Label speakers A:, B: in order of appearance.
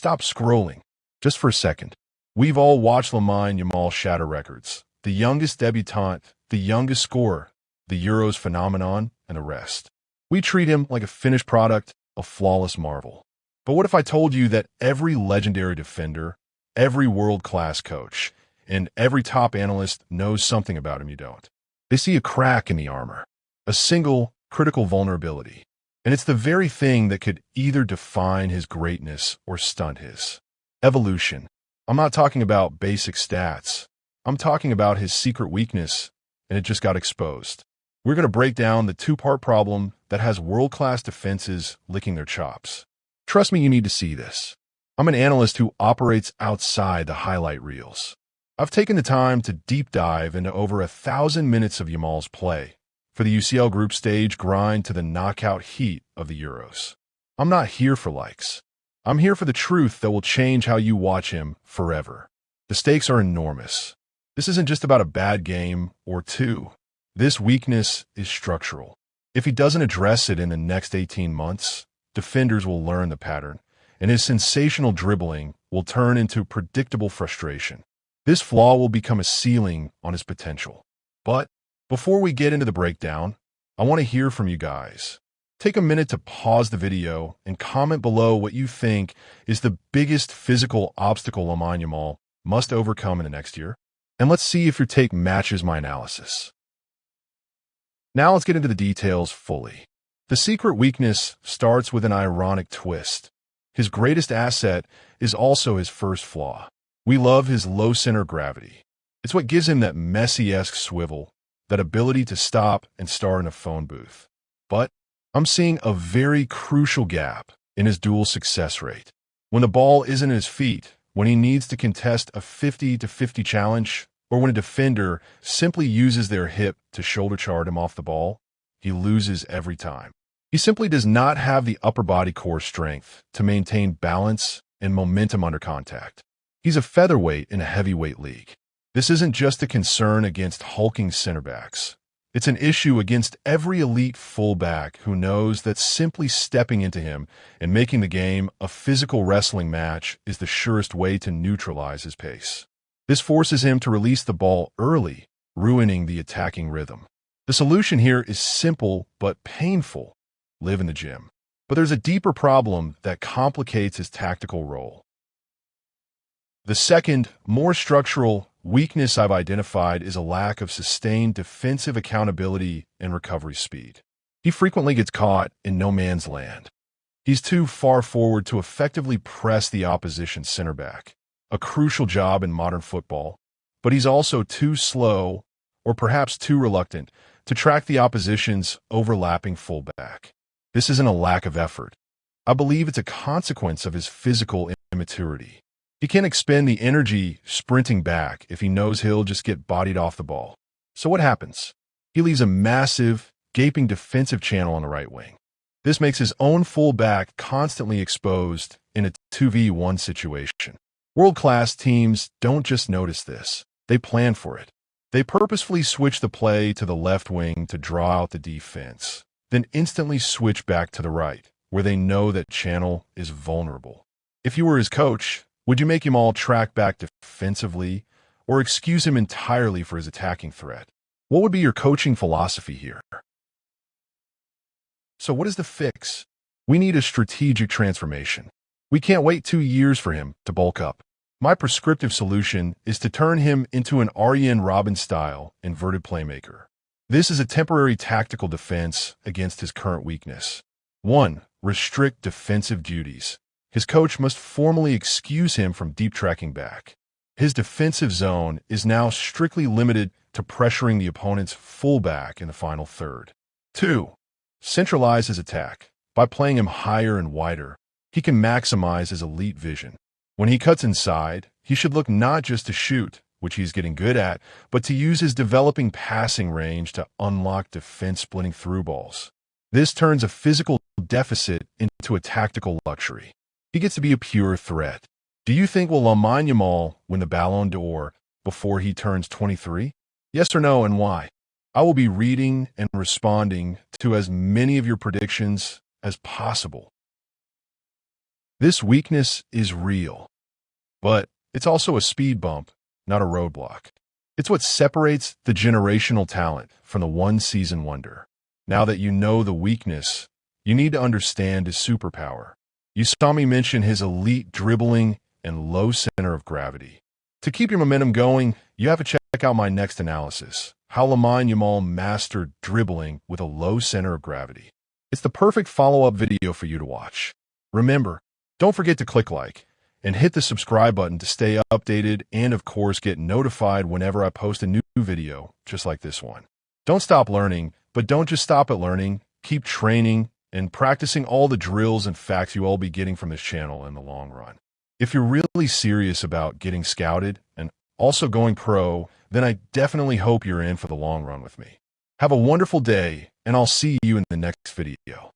A: stop scrolling. Just for a second. We've all watched Lamine Yamal shatter records. The youngest debutant, the youngest scorer, the Euros phenomenon, and the rest. We treat him like a finished product, a flawless marvel. But what if I told you that every legendary defender, every world-class coach, and every top analyst knows something about him you don't? They see a crack in the armor, a single critical vulnerability. And it's the very thing that could either define his greatness or stunt his evolution. I'm not talking about basic stats. I'm talking about his secret weakness, and it just got exposed. We're going to break down the two-part problem that has world-class defenses licking their chops. Trust me, you need to see this. I'm an analyst who operates outside the highlight reels. I've taken the time to deep dive into over 1,000 minutes of Yamal's play, for the UCL group stage grind to the knockout heat of the Euros. I'm not here for likes. I'm here for the truth that will change how you watch him forever. The stakes are enormous. This isn't just about a bad game or two. This weakness is structural. If he doesn't address it in the next 18 months, defenders will learn the pattern, and his sensational dribbling will turn into predictable frustration. This flaw will become a ceiling on his potential. But before we get into the breakdown, I want to hear from you guys. Take a minute to pause the video and comment below what you think is the biggest physical obstacle Lamine Yamal must overcome in the next year. And let's see if your take matches my analysis. Now let's get into the details fully. The secret weakness starts with an ironic twist. His greatest asset is also his first flaw. We love his low center of gravity. It's what gives him that Messi-esque swivel, that ability to stop and start in a phone booth. But I'm seeing a very crucial gap in his duel success rate. When the ball isn't at his feet, when he needs to contest a 50-50 challenge, or when a defender simply uses their hip to shoulder charge him off the ball, he loses every time. He simply does not have the upper body core strength to maintain balance and momentum under contact. He's a featherweight in a heavyweight league. This isn't just a concern against hulking center backs. It's an issue against every elite fullback who knows that simply stepping into him and making the game a physical wrestling match is the surest way to neutralize his pace. This forces him to release the ball early, ruining the attacking rhythm. The solution here is simple but painful. Live in the gym. But there's a deeper problem that complicates his tactical role. The second, more structural weakness I've identified is a lack of sustained defensive accountability and recovery speed. He frequently gets caught in no man's land. He's too far forward to effectively press the opposition center back, a crucial job in modern football, but he's also too slow, or perhaps too reluctant, to track the opposition's overlapping fullback. This isn't a lack of effort. I believe it's a consequence of his physical immaturity. He can't expend the energy sprinting back if he knows he'll just get bodied off the ball. So what happens? He leaves a massive, gaping defensive channel on the right wing. This makes his own fullback constantly exposed in a 2v1 situation. World-class teams don't just notice this, they plan for it. They purposefully switch the play to the left wing to draw out the defense, then instantly switch back to the right, where they know that channel is vulnerable. If you were his coach, would you make him all track back defensively, or excuse him entirely for his attacking threat? What would be your coaching philosophy here? So what is the fix? We need a strategic transformation. We can't wait 2 years for him to bulk up. My prescriptive solution is to turn him into an Arjen Robben-style inverted playmaker. This is a temporary tactical defense against his current weakness. 1. Restrict defensive duties. His coach must formally excuse him from deep tracking back. His defensive zone is now strictly limited to pressuring the opponent's fullback in the final third. 2. Centralize his attack. By playing him higher and wider, he can maximize his elite vision. When he cuts inside, he should look not just to shoot, which he's getting good at, but to use his developing passing range to unlock defense-splitting through balls. This turns a physical deficit into a tactical luxury. He gets to be a pure threat. Do you think will Lamine Yamal win the Ballon d'Or before he turns 23? Yes or no, and why? I will be reading and responding to as many of your predictions as possible. This weakness is real, but it's also a speed bump, not a roadblock. It's what separates the generational talent from the one-season wonder. Now that you know the weakness, you need to understand his superpower. You saw me mention his elite dribbling and low center of gravity. To keep your momentum going, you have to check out my next analysis, how Lamine Yamal mastered dribbling with a low center of gravity. It's the perfect follow-up video for you to watch. Remember, don't forget to click like and hit the subscribe button to stay updated and, of course, get notified whenever I post a new video just like this one. Don't stop learning, but don't just stop at learning. Keep training and practicing all the drills and facts you all be getting from this channel in the long run. If you're really serious about getting scouted and also going pro, then I definitely hope you're in for the long run with me. Have a wonderful day, and I'll see you in the next video.